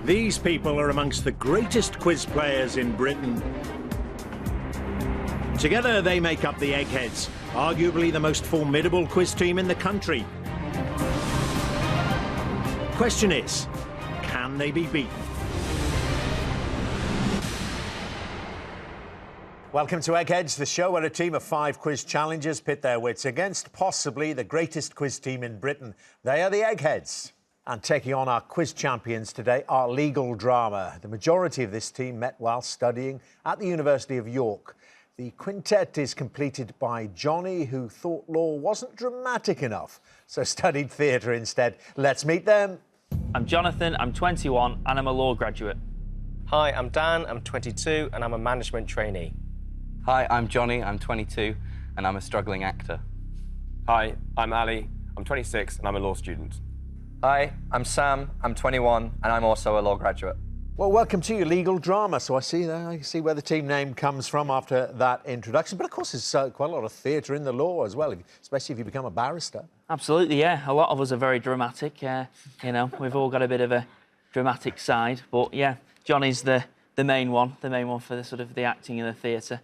These people are amongst the greatest quiz players in Britain. Together they make up the Eggheads, arguably the most formidable quiz team in the country. Question is, can they be beaten? Welcome to Eggheads, the show where a team of 5 quiz challengers pit their wits against possibly the greatest quiz team in Britain. They are the Eggheads. And taking on our quiz champions today are legal drama. The majority of this team met while studying at the University of York. The quintet is completed by Jonny, who thought law wasn't dramatic enough, so studied theatre instead. Let's meet them. I'm Jonathan, I'm 21 and I'm a law graduate. Hi, I'm Dan, I'm 22 and I'm a management trainee. Hi, I'm Jonny, I'm 22 and I'm a struggling actor. Hi, I'm Ali, I'm 26 and I'm a law student. Hi, I'm Sam, I'm 21 and I'm also a law graduate. Well, welcome to your legal drama. So I see where the team name comes from after that introduction. But of course, there's quite a lot of theatre in the law as well, especially if you become a barrister. Absolutely, yeah. A lot of us are very dramatic. You know, we've all got a bit of a dramatic side. But yeah, Jonny's the main one for the sort of the acting and the theatre.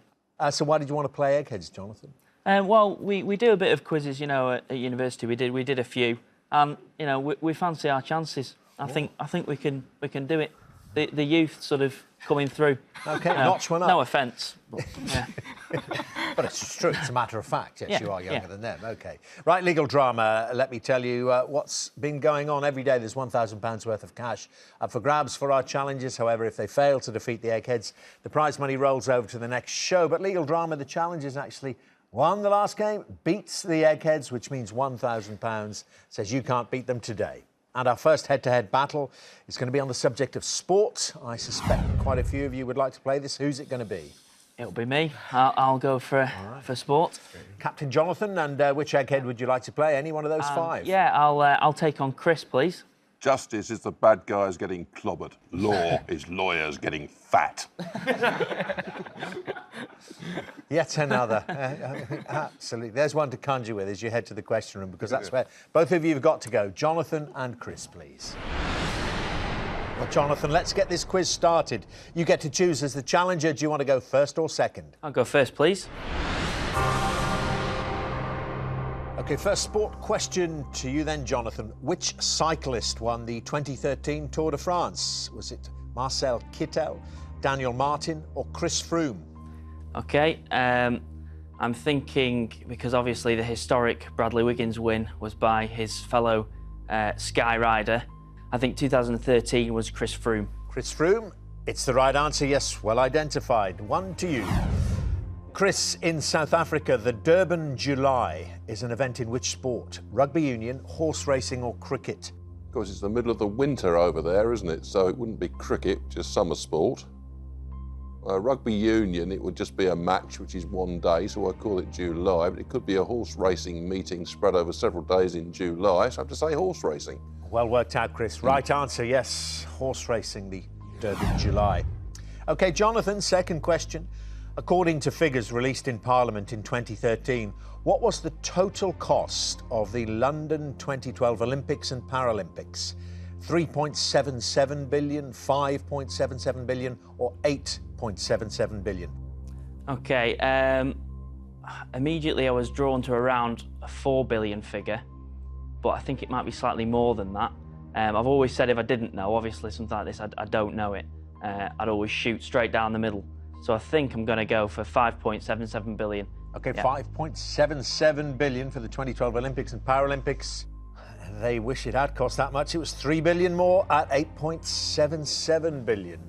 So why did you want to play Eggheads, Jonathan? Well, we do a bit of quizzes, you know, at university. We did a few, and you know, we fancy our chances. I think we can do it. The youth sort of coming through. OK, notch one up. No offence. But, yeah. But it's true, it's a matter of fact. Yes, Yeah, you are younger than them. OK. Right, legal drama. Let me tell you what's been going on every day. There's £1,000 worth of cash up for grabs for our challenges. However, if they fail to defeat the Eggheads, the prize money rolls over to the next show. But legal drama, the challengers actually won the last game, beats the Eggheads, which means £1,000, says you can't beat them today. And our first head-to-head battle is going to be on the subject of sport. I suspect quite a few of you would like to play this. Who's it going to be? It'll be me. I'll go for sport. Captain Jonathan, and which Egghead would you like to play? Any one of those 5? Yeah, I'll take on Chris, please. Justice is the bad guys getting clobbered. Law is lawyers getting fat. Yet another. Absolutely. There's one to conjure with as you head to the question room, because that's where both of you have got to go. Jonathan and Chris, please. Well, Jonathan, let's get this quiz started. You get to choose as the challenger. Do you want to go first or second? I'll go first, please. OK, first sport question to you then, Jonathan. Which cyclist won the 2013 Tour de France? Was it Marcel Kittel, Daniel Martin or Chris Froome? OK, I'm thinking, because obviously the historic Bradley Wiggins win was by his fellow Sky rider, I think 2013 was Chris Froome. Chris Froome, it's the right answer, yes, well identified. One to you. Chris, in South Africa, the Durban July is an event in which sport? Rugby union, horse racing or cricket? Of course, it's the middle of the winter over there, isn't it? So it wouldn't be cricket, just summer sport. Rugby union, it would just be a match, which is one day, so I call it July, but it could be a horse racing meeting spread over several days in July, so I have to say horse racing. Well worked out, Chris. Right answer, yes, horse racing, the Durban July. OK, Jonathan, second question. According to figures released in Parliament in 2013, what was the total cost of the London 2012 Olympics and Paralympics? 3.77 billion, 5.77 billion or 8.77 billion? OK, immediately I was drawn to around a 4 billion figure, but I think it might be slightly more than that. I've always said if I didn't know, obviously something like this, I don't know it, I'd always shoot straight down the middle. So I think I'm going to go for 5.77 billion. OK, yeah. 5.77 billion for the 2012 Olympics and Paralympics. They wish it had cost that much. It was 3 billion more at 8.77 billion.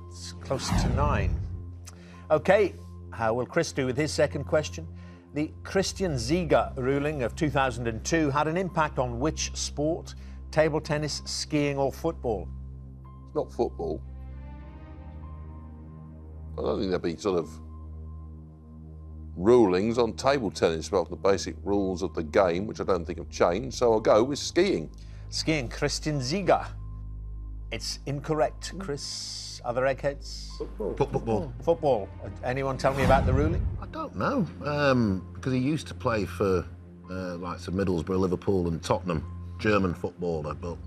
That's close to 9. OK, how will Chris do with his second question? The Christian Ziga ruling of 2002 had an impact on which sport? Table tennis, skiing or football? It's not football. I don't think there'd be sort of rulings on table tennis about the basic rules of the game, which I don't think have changed, so I'll go with skiing. Skiing, Christian Ziga. It's incorrect, Chris. Other Eggheads? Football. Football. Anyone tell me about the ruling? I don't know, because he used to play for like Middlesbrough, Liverpool and Tottenham, German footballer, but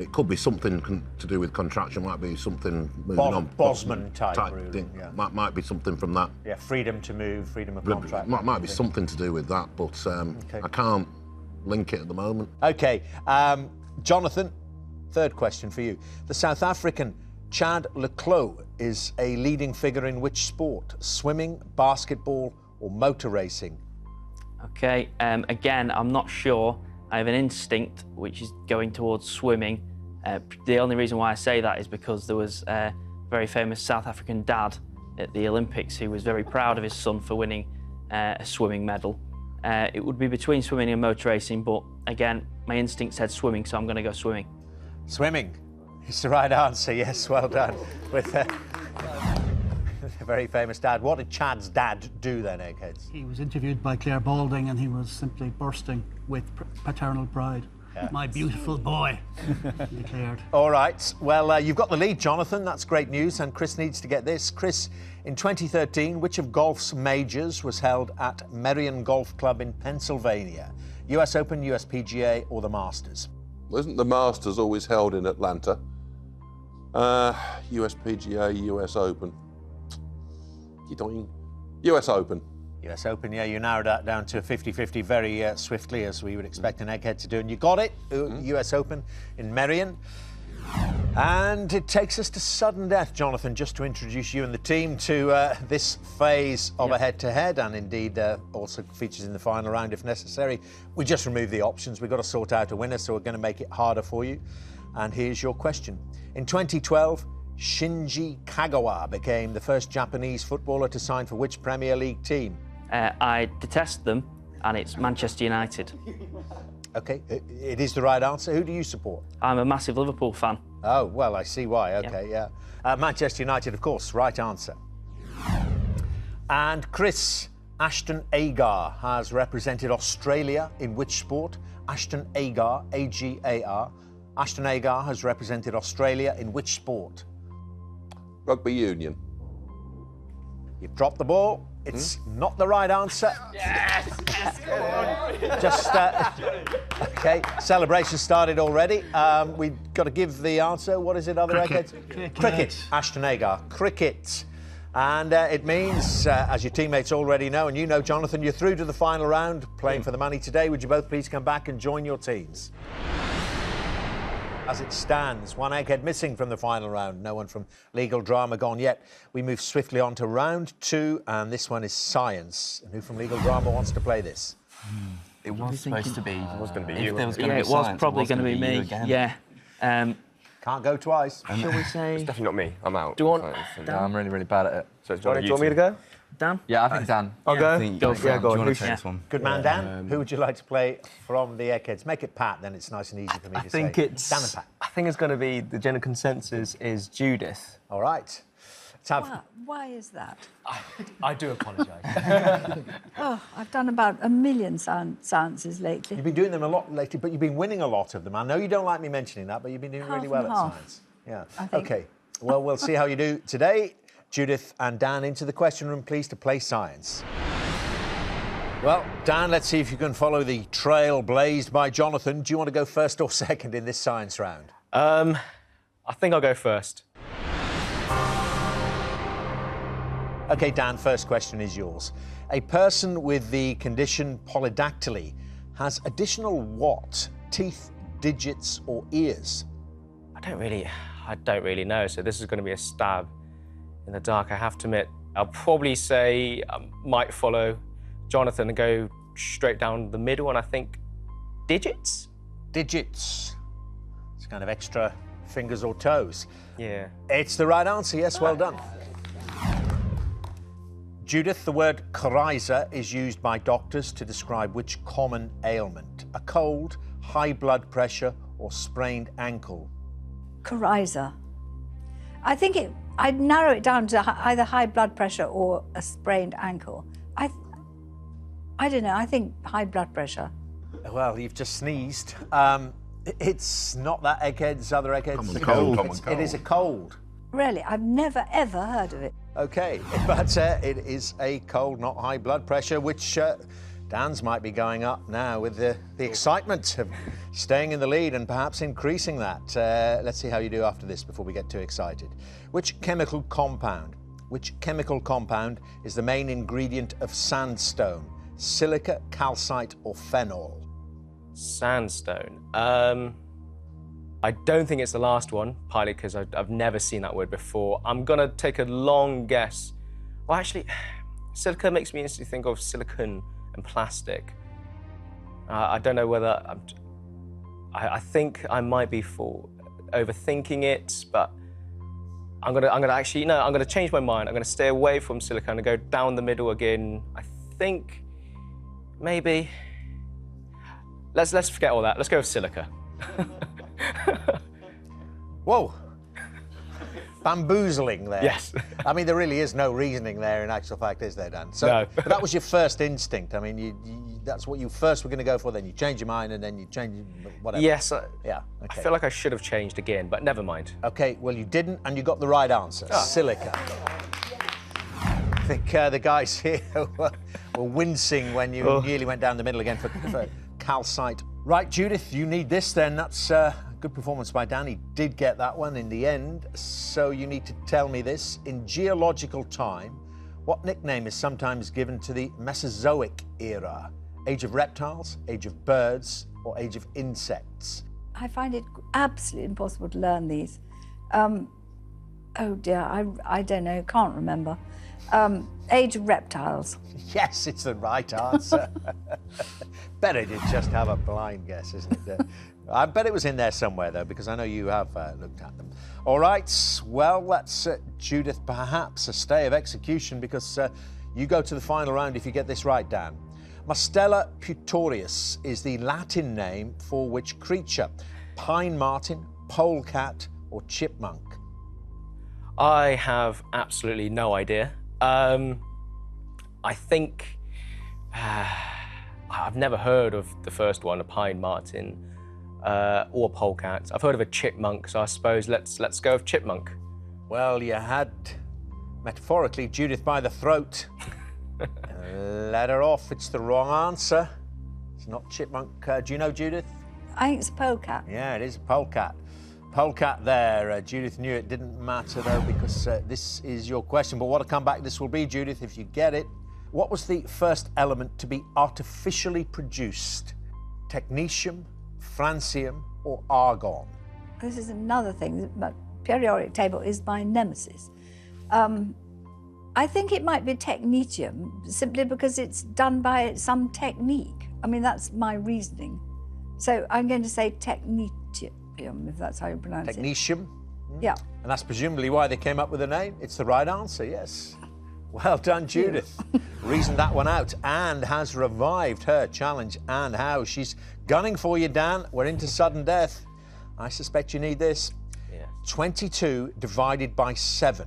It could be something to do with contraction. Might be something moving on. Bosman type ruling, thing. yeah. Might be something from that. Yeah, freedom to move, freedom of contract. Might be something to do with that, but I can't link it at the moment. OK, Jonathan, third question for you. The South African Chad Leclos is a leading figure in which sport? Swimming, basketball or motor racing? OK, again, I'm not sure. I have an instinct which is going towards swimming. The only reason why I say that is because there was a very famous South African dad at the Olympics who was very proud of his son for winning a swimming medal. It would be between swimming and motor racing, but again, my instinct said swimming, so I'm going to go swimming. Swimming is the right answer, yes, well done. With a very famous dad. What did Chad's dad do then, Eggheads? He was interviewed by Claire Balding and he was simply bursting with paternal pride. Yeah. My beautiful boy, he declared. All right, well, you've got the lead, Jonathan. That's great news, and Chris needs to get this. Chris, in 2013, which of golf's majors was held at Merion Golf Club in Pennsylvania? US Open, US PGA or the Masters? Well, isn't the Masters always held in Atlanta? US PGA, US Open. US Open. US Open, yeah, you narrowed that down to 50-50 very swiftly, as we would expect an egghead to do, and you got it. US Open in Merion. And it takes us to sudden death, Jonathan, just to introduce you and the team to this phase of a head-to-head, and indeed also features in the final round if necessary. We just removed the options. We've got to sort out a winner, so we're going to make it harder for you. And here's your question. In 2012, Shinji Kagawa became the first Japanese footballer to sign for which Premier League team? I detest them, and it's Manchester United. OK, it is the right answer. Who do you support? I'm a massive Liverpool fan. Oh, well, I see why. OK, yeah. Manchester United, of course, right answer. And Chris, Ashton Agar has represented Australia in which sport? Ashton Agar, A-G-A-R. Ashton Agar has represented Australia in which sport? Rugby union. You've dropped the ball. It's not the right answer. Yes! Just, OK, celebration started already. We've got to give the answer. What is it, other eggheads? Cricket. Ashton Agar, cricket. And it means, as your teammates already know, and you know, Jonathan, you're through to the final round, playing for the money today. Would you both please come back and join your teams? As it stands, one egghead missing from the final round. No one from Legal Drama gone yet. We move swiftly on to round two, and this one is science. And who from Legal Drama wants to play this? It was supposed to be. It was going to be if you. there was going to Yeah, be it was science, probably it going to be me. again. Yeah. Can't go twice. Shall we say? It's definitely not me. I'm out. Do you want- Yeah, I'm really, really bad at it. So it's Johnny, Johnny, do you want me to go? Dan? Yeah, I think Dan. I'll go? I think Go for Dan. it. Do you want Who- to take this one? Good man, Dan. Who would you like to play from the eggheads? Make it Pat, then it's nice and easy for me I to think say. it's. Dan and Pat. I think it's going to be the general consensus is Judith. All right. Let's have... Why is that? I do apologise. Oh, I've done about a million sciences lately. You've been doing them a lot lately, but you've been winning a lot of them. I know you don't like me mentioning that, but you've been doing Half really well and at half, science. Yeah. I think. OK. Well, we'll see how you do today. Judith and Dan into the question room, please, to play science. Well, Dan, let's see if you can follow the trail blazed by Jonathan. Do you want to go first or second in this science round? I think I'll go first. OK, Dan, first question is yours. A person with the condition polydactyly has additional what? Teeth, digits or ears? I don't really know, so this is going to be a stab in the dark, I have to admit. I'll probably say I might follow Jonathan and go straight down the middle, and I think digits? Digits. It's kind of extra fingers or toes. Yeah. It's the right answer, yes, well done. Judith, the word coryza is used by doctors to describe which common ailment? A cold, high blood pressure or sprained ankle? Coryza. I think I'd narrow it down to either high blood pressure or a sprained ankle. I don't know, I think high blood pressure. Well, you've just sneezed. It's not that, eggheads, other eggheads. Common cold. It is a cold. Really, I've never, ever heard of it. OK, but it is a cold, not high blood pressure, which Dan's might be going up now with the excitement of staying in the lead and perhaps increasing that. Let's see how you do after this before we get too excited. Which chemical compound is the main ingredient of sandstone? Silica, calcite or phenol? Sandstone. I don't think it's the last one, partly because I've never seen that word before. I'm going to take a long guess. Well, actually, silica makes me instantly think of silicone and plastic. I don't know whether... I think I might be overthinking it, but I'm gonna change my mind. I'm gonna stay away from silica and go down the middle again. I think maybe... Let's forget all that. Let's go with silica. Whoa. Bamboozling there. Yes. I mean, there really is no reasoning there in actual fact, is there, Dan? So, no. But that was your first instinct. I mean, that's what you first were going to go for, then you change your mind, and then you change whatever. Yes. Yeah. Okay. I feel like I should have changed again, but never mind. Okay, well, you didn't, and you got the right answer. Silica. I think the guys here were wincing when you nearly went down the middle again for calcite. Right, Judith, you need this then. That's good performance by Dan. He did get that one in the end. So you need to tell me this. In geological time, what nickname is sometimes given to the Mesozoic era? Age of reptiles, age of birds, or age of insects? I find it absolutely impossible to learn these. Oh dear, I don't know, can't remember. Age of reptiles. Yes, it's the right answer. Better to just have a blind guess, isn't it? I bet it was in there somewhere, though, because I know you have looked at them. All right, well, that's Judith, perhaps a stay of execution, because you go to the final round if you get this right, Dan. Mustela putorius is the Latin name for which creature? Pine marten, polecat, or chipmunk? I have absolutely no idea. I think I've never heard of the first one, a pine marten or a polecat. I've heard of a chipmunk, so I suppose let's go with chipmunk. Well, you had metaphorically Judith by the throat. Let her off. It's the wrong answer. It's not chipmunk. Do you know, Judith? I think it's a polecat. Yeah, it is a polecat. Polecat there. Judith knew it didn't matter, though, because this is your question. But what a comeback this will be, Judith, if you get it. What was the first element to be artificially produced? Technetium, francium, or argon? This is another thing. The periodic table is my nemesis. I think it might be technetium, simply because it's done by some technique. I mean, that's my reasoning. So I'm going to say technetium, if that's how you pronounce it. Technetium? Yeah. And that's presumably why they came up with the name? It's the right answer, yes. Well done, Judith. Reasoned that one out and has revived her challenge. And how? She's gunning for you, Dan. We're into sudden death. I suspect you need this. Yeah. 22 divided by 7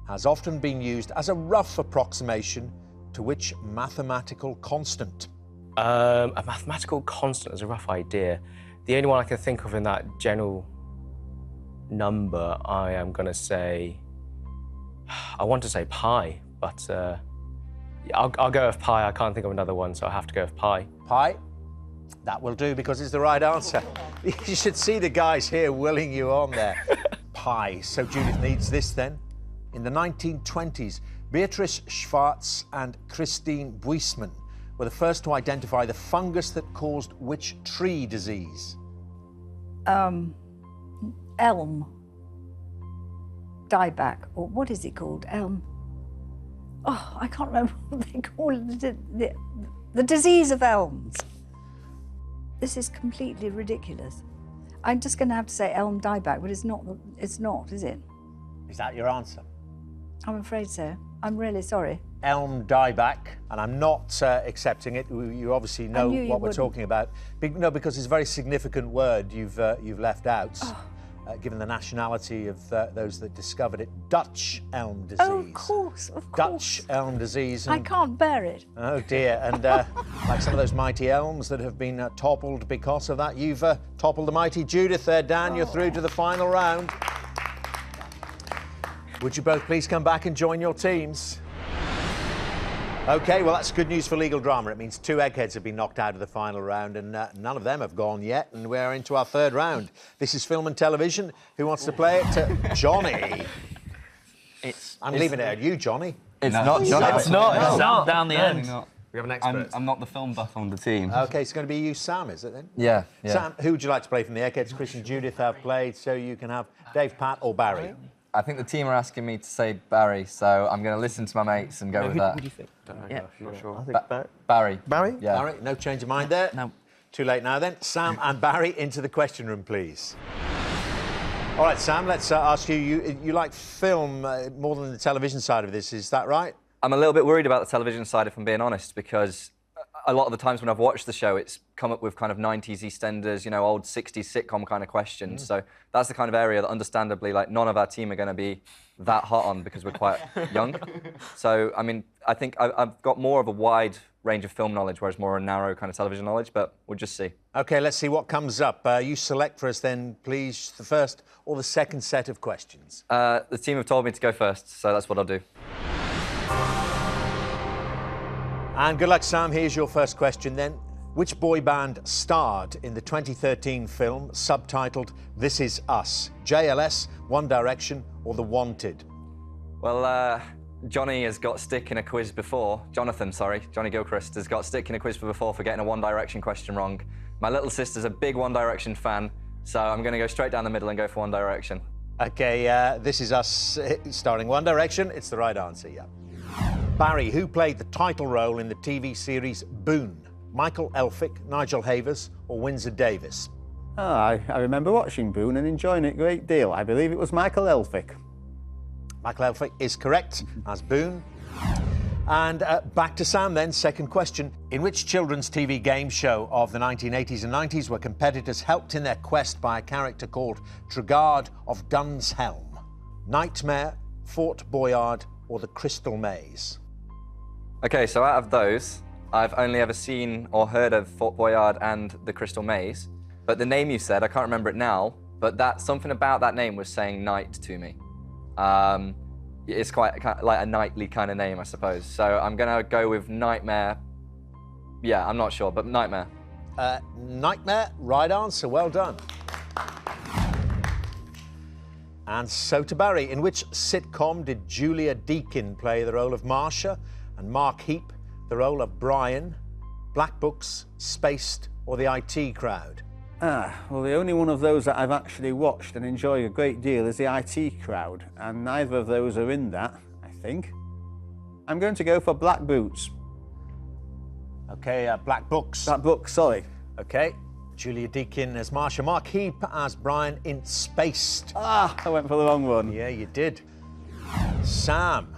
has often been used as a rough approximation to which mathematical constant? A mathematical constant is a rough idea. The only one I can think of in that general number, I am going to say, I want to say pi, but I'll go with pi. I can't think of another one, so I have to go with pi. Pi? That will do, because it's the right answer. You should see the guys here willing you on there. Pi. So Judith needs this then. In the 1920s, Beatrice Schwartz and Christine Buisman were the first to identify the fungus that caused which tree disease? Elm dieback, or what is it called? Elm. Oh, I can't remember what they call it. The disease of elms. This is completely ridiculous. I'm just going to have to say elm dieback, but it's not, is it? Is that your answer? I'm afraid so. I'm really sorry. Elm dieback, and I'm not accepting it. You obviously know what we're talking about. No, because it's a very significant word you've left out, given the nationality of those that discovered it. Dutch elm disease. Oh, of course. Dutch elm disease. I can't bear it. Oh dear, and like some of those mighty elms that have been toppled because of that, you've toppled the mighty Judith there, Dan. You're through to the final round. Would you both please come back and join your teams? OK, well, that's good news for legal drama. It means 2 Eggheads have been knocked out of the final round, and none of them have gone yet, and we're into our 3rd round. This is film and television. Who wants to play it? Jonny. I'm leaving it at you, Jonny. It's not Jonny. It's not. Down the end. We have an expert. I'm not the film buff on the team. OK, it's going to be you, Sam, is it then? Yeah. Sam, who would you like to play from the Eggheads? Chris and Judith have played, so you can have Dave, Pat or Barry. I think the team are asking me to say Barry, so I'm going to listen to my mates and go with that. Who do you think? Yeah. I'm not sure. I think Barry. Barry? Yeah. Barry, no change of mind there? No. Too late now then. Sam and Barry into the question room, please. All right, Sam, let's ask you, you like film more than the television side of this, is that right? I'm a little bit worried about the television side, if I'm being honest, because a lot of the times when I've watched the show, it's come up with kind of 90s EastEnders, you know, old 60s sitcom kind of questions. So that's the kind of area that, understandably, like, none of our team are going to be that hot on because we're quite young. So, I mean, I think I've got more of a wide range of film knowledge, whereas more a narrow kind of television knowledge, but we'll just see. OK, let's see what comes up. You select for us then, please, the first or the second set of questions. The team have told me to go first, so that's what I'll do. And good luck, Sam. Here's your first question then. Which boy band starred in the 2013 film subtitled This Is Us? JLS, One Direction or The Wanted? Well, Johnny has got stick in a quiz before. Jonny Gilchrist has got stick in a quiz before for getting a One Direction question wrong. My little sister's a big One Direction fan, so I'm going to go straight down the middle and go for One Direction. OK, This Is Us starring One Direction. It's the right answer, yeah. Barry, who played the title role in the TV series Boone? Michael Elphick, Nigel Havers or Windsor Davis? I remember watching Boone and enjoying it a great deal. I believe it was Michael Elphick. Michael Elphick is correct as Boone. And back to Sam then, second question. In which children's TV game show of the 1980s and 90s were competitors helped in their quest by a character called Trigard of Dunshelm? Nightmare, Fort Boyard or the Crystal Maze? OK, so out of those, I've only ever seen or heard of Fort Boyard and the Crystal Maze. But the name you said, I can't remember it now, but something about that name was saying night to me. It's quite like a knightly kind of name, I suppose. So I'm going to go with Nightmare. Yeah, I'm not sure, but Nightmare. Nightmare, right answer, well done. And so to Barry, in which sitcom did Julia Deakin play the role of Marcia and Mark Heap the role of Brian? Black Books, Spaced or the IT Crowd? Well, the only one of those that I've actually watched and enjoy a great deal is the IT Crowd, and neither of those are in that, I think. I'm going to go for Black Boots. OK, Black Books. Black Books, sorry. OK. Julia Deakin as Marcia, Mark Heap as Brian in Spaced. I went for the wrong one. Yeah, you did. Sam,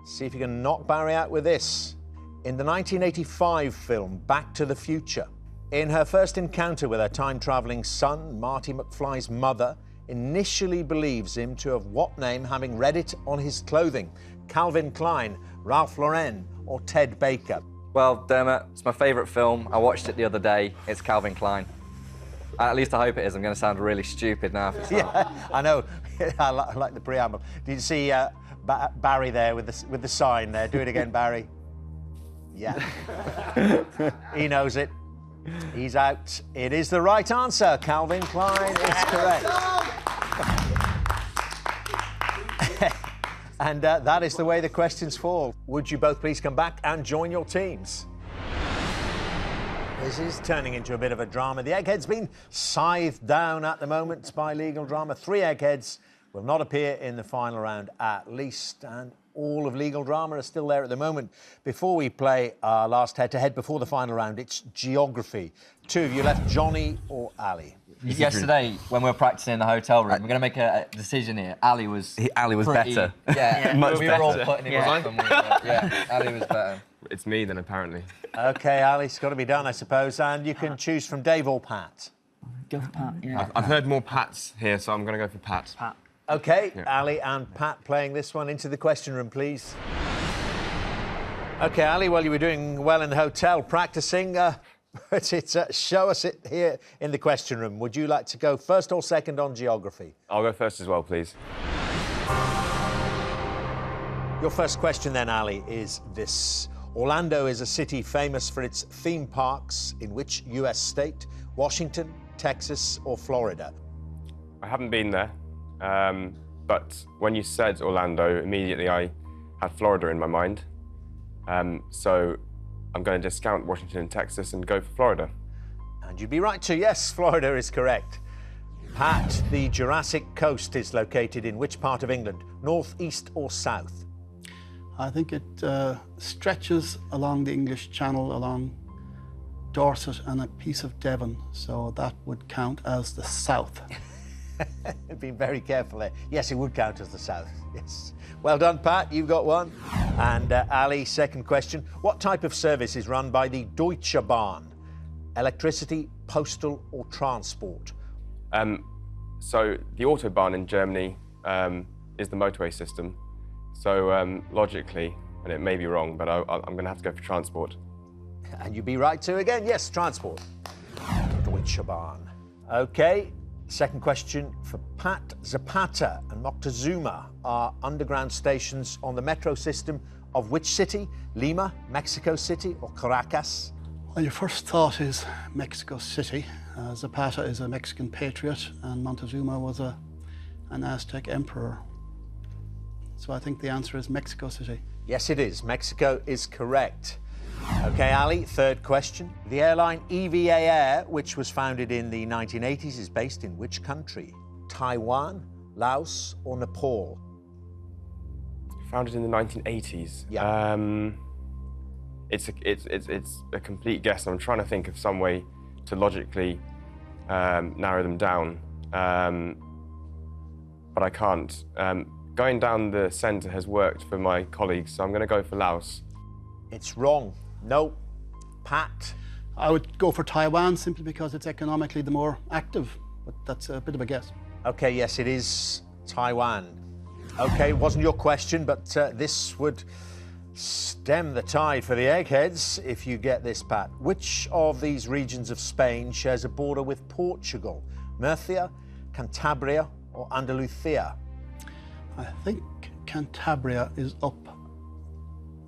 see if you can knock Barry out with this. In the 1985 film Back to the Future, in her first encounter with her time-travelling son, Marty McFly's mother initially believes him to have what name, having read it on his clothing? Calvin Klein, Ralph Lauren or Ted Baker? Well, Dermot, it's my favourite film. I watched it the other day. It's Calvin Klein. At least I hope it is. I'm going to sound really stupid now. If it's Yeah, I know. I like the preamble. Did you see Barry there with the sign there? Do it again, Barry. Yeah. He knows it. He's out. It is the right answer. Calvin Klein is correct. And that is the way the questions fall. Would you both please come back and join your teams? This is turning into a bit of a drama. The Eggheads being scythed down at the moment by legal drama. 3 Eggheads will not appear in the final round at least, and all of legal drama are still there at the moment. Before we play our last head-to-head before the final round, it's geography. 2 of you left, Jonny or Ali? Yesterday, when we were practicing in the hotel room, we're going to make a decision here. Ali was better. Yeah, Much we were all better. putting him off. Yeah, Ali was better. It's me then, apparently. OK, Ali, it's got to be done, I suppose. And you can choose from Dave or Pat. Go for Pat, yeah. I've heard more Pats here, so I'm going to go for Pat. Pat. OK, Ali and Pat playing this one. Into the question room, please. OK, Ali, well, you were doing well in the hotel practicing, but show us it here in the question room. Would you like to go first or second on geography? I'll go first as well, please. Your first question then, Ali, is this. Orlando is a city famous for its theme parks in which US state? Washington, Texas, or Florida? I haven't been there, but when you said Orlando, immediately I had Florida in my mind. So I'm going to discount Washington and Texas and go for Florida. And you'd be right too. Yes, Florida is correct. Pat, the Jurassic Coast is located in which part of England? North, east, or south? I think it stretches along the English Channel, along Dorset and a piece of Devon, so that would count as the south. Being very careful there. Yes, it would count as the south. Yes. Well done, Pat. You've got one. And Ali, second question. What type of service is run by the Deutsche Bahn? Electricity, postal, or transport? So the Autobahn in Germany is the motorway system. So logically, and it may be wrong, but I'm going to have to go for transport. And you'd be right too again. Yes, transport. Deutsche Bahn. OK, second question for Pat. Zapata and Moctezuma are underground stations on the metro system of which city? Lima, Mexico City, or Caracas? Well, your first thought is Mexico City. Zapata is a Mexican patriot and Montezuma was an Aztec emperor. So I think the answer is Mexico City. Yes, it is. Mexico is correct. OK, Ali, third question. The airline EVA Air, which was founded in the 1980s, is based in which country? Taiwan, Laos, or Nepal? Founded in the 1980s. Yeah. It's a complete guess. I'm trying to think of some way to logically narrow them down, but I can't. Going down the centre has worked for my colleagues, so I'm going to go for Laos. It's wrong. No. Pat? I would go for Taiwan simply because it's economically the more active, but that's a bit of a guess. OK, yes, it is Taiwan. OK, it wasn't your question, but this would stem the tide for the Eggheads if you get this, Pat. Which of these regions of Spain shares a border with Portugal? Murcia, Cantabria, or Andalusia? I think Cantabria is up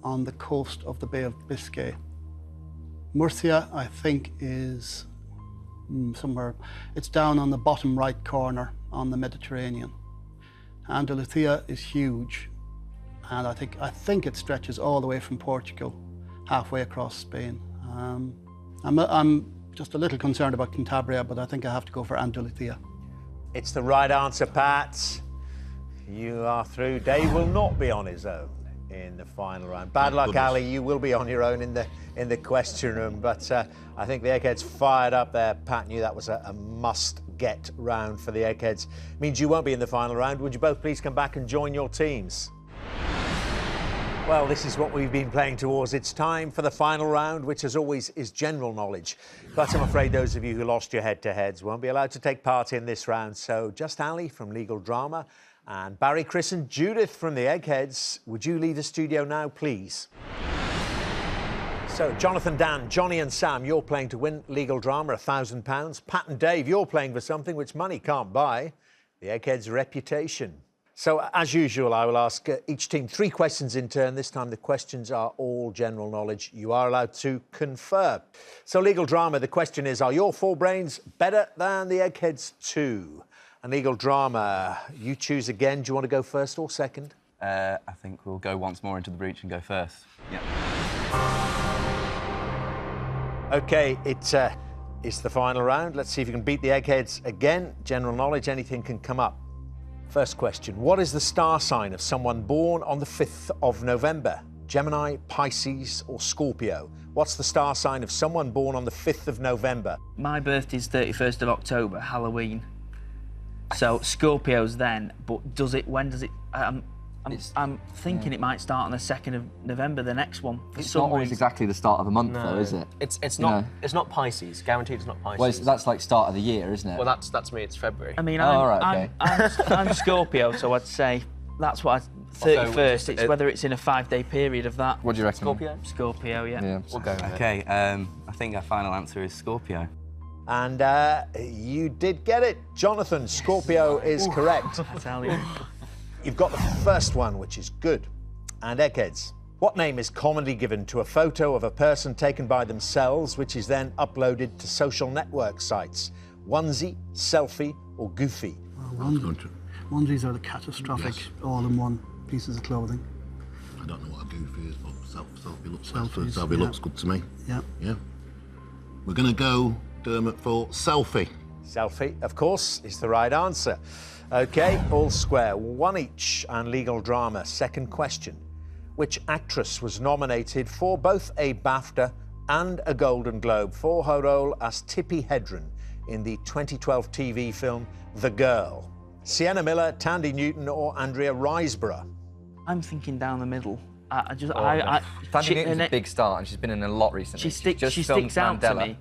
on the coast of the Bay of Biscay. Murcia, I think, is somewhere, it's down on the bottom right corner on the Mediterranean. Andalusia is huge, and I think it stretches all the way from Portugal, halfway across Spain. I'm just a little concerned about Cantabria, but I think I have to go for Andalusia. It's the right answer, Pat. You are through. Dave will not be on his own in the final round. Bad luck, Ali. You will be on your own in the question room. But I think the Eggheads fired up there. Pat knew that was a must-get round for the Eggheads. Means you won't be in the final round. Would you both please come back and join your teams? Well, this is what we've been playing towards. It's time for the final round, which, as always, is general knowledge. But I'm afraid those of you who lost your head-to-heads won't be allowed to take part in this round. So just Ali from Legal Drama and Barry, Chris and Judith from the Eggheads, would you leave the studio now, please? So, Jonathan, Dan, Jonny and Sam, you're playing to win Legal Drama, £1,000. Pat and Dave, you're playing for something which money can't buy, the Eggheads' reputation. So, as usual, I will ask each team 3 questions in turn. This time the questions are all general knowledge. You are allowed to confer. So, Legal Drama, the question is, are your 4 brains better than the Eggheads' 2? And Legal Drama, you choose again. Do you want to go first or second? I think we'll go once more into the breach and go first. Yeah. OK, it's the final round. Let's see if you can beat the Eggheads again. General knowledge, anything can come up. First question. What is the star sign of someone born on the 5th of November? Gemini, Pisces or Scorpio? What's the star sign of someone born on the 5th of November? My birthday's 31st of October, Halloween. So Scorpio's then, but when does it? I'm thinking it might start on the 2nd of November, the next one. It's not always exactly the start of a month, though, is it? It's not. It's not Pisces. Guaranteed, it's not Pisces. Well, that's like start of the year, isn't it? Well, that's me. It's February. I mean, right, okay. I'm Scorpio, so I'd say that's what 31st. It's whether it's in a 5-day period of that. What do you reckon? Scorpio. Scorpio, yeah. We'll go with it. Okay. I think our final answer is Scorpio. And you did get it. Jonathan, Scorpio is correct. I tell you. You've got the first one, which is good. And Eggheads, What name is commonly given to a photo of a person taken by themselves, which is then uploaded to social network sites? Onesie, selfie, or goofy? Onesies are the catastrophic, all-in-one pieces of clothing. I don't know what a goofy is, but selfie looks Selfies, looks good to me. Yeah. Yeah. We're going to go, Dermot, for selfie. Selfie, of course, is the right answer. OK, all square, one each, and legal drama. Second question. Which actress was nominated for both a BAFTA and a Golden Globe for her role as Tippi Hedren in the 2012 TV film The Girl? Sienna Miller, Thandie Newton, or Andrea Riseborough? I'm thinking down the middle. Thandie Newton's a big star, and she's been in a lot recently. She just sticks out Mandela, to me.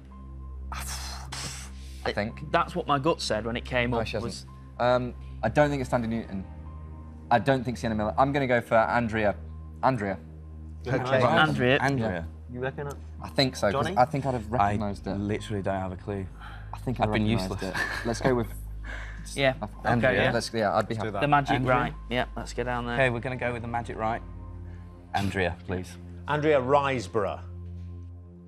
I think. That's what my gut said when it came up. I don't think it's Thandie Newton. I don't think Sienna Miller. I'm going to go for Andrea. Okay. Andrea. You reckon? I think so, because I think I'd have recognised it. I literally don't have a clue. I think I've been useless. Let's go with... Yeah. Andrea. Okay, yeah. I'd be happy. The magic right. Yeah, let's get down there. Okay, we're going to go with the magic right. Andrea, please. Andrea Riseborough.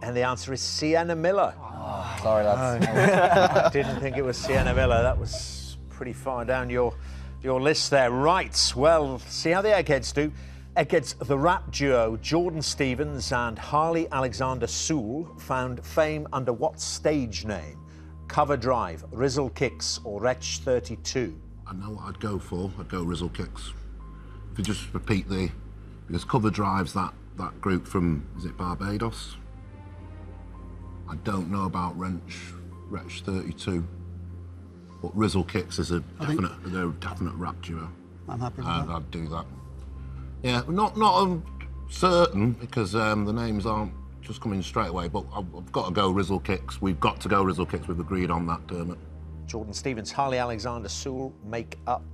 And the answer is Sienna Miller. Oh, sorry, lads. I didn't think it was Sienna Miller. That was pretty far down your list there. Right, well, see how the Eggheads do. Eggheads, the rap duo Jordan Stevens and Harley Alexander Sewell found fame under what stage name? Cover Drive, Rizzle Kicks, or Wretch 32? I know what I'd go for. I'd go Rizzle Kicks. If you just repeat because Cover Drive's that group from, is it Barbados? I don't know about Wretch 32, but Rizzle Kicks is they're a definite rap duo. I'm happy with that. I'd do that. Yeah, not certain, because the names aren't just coming straight away, but I've got to go Rizzle Kicks. We've got to go Rizzle Kicks. We've agreed on that, Dermot. Jordan Stevens, Harley Alexander Sewell make up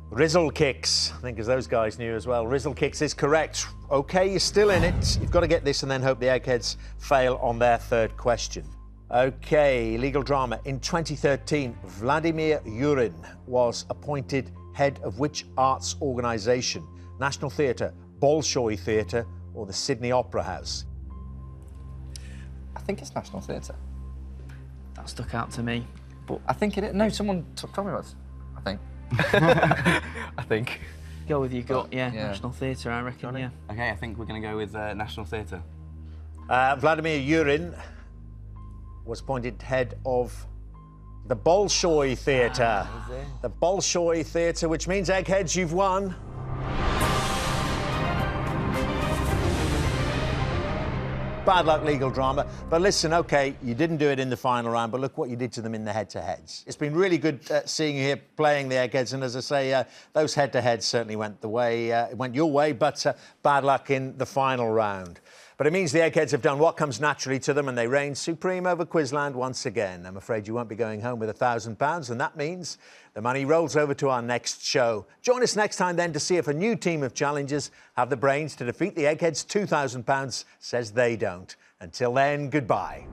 Rizzle Kicks. I think as those guys knew as well. Rizzle Kicks is correct. OK, you're still in it. You've got to get this and then hope the Eggheads fail on their third question. OK, legal drama. In 2013, Vladimir Yurin was appointed head of which arts organisation? National Theatre, Bolshoi Theatre, or the Sydney Opera House? I think it's National Theatre. That stuck out to me. But I think it is. No, someone told me about this. I think. I think. Go with your gut, yeah. National Theatre, I reckon, Jonny? yeah. Okay, I think we're going to go with National Theatre. Vladimir Yurin was appointed head of the Bolshoi Theatre. The Bolshoi Theatre, which means, Eggheads, you've won. Bad luck, legal drama. But listen, OK, you didn't do it in the final round, but look what you did to them in the head-to-heads. It's been really good seeing you here playing the Eggheads, and as I say, those head-to-heads certainly went your way, but bad luck in the final round. But it means the Eggheads have done what comes naturally to them, and they reign supreme over Quizland once again. I'm afraid you won't be going home with £1,000, and that means the money rolls over to our next show. Join us next time then to see if a new team of challengers have the brains to defeat the Eggheads' £2,000. Says they don't. Until then, goodbye.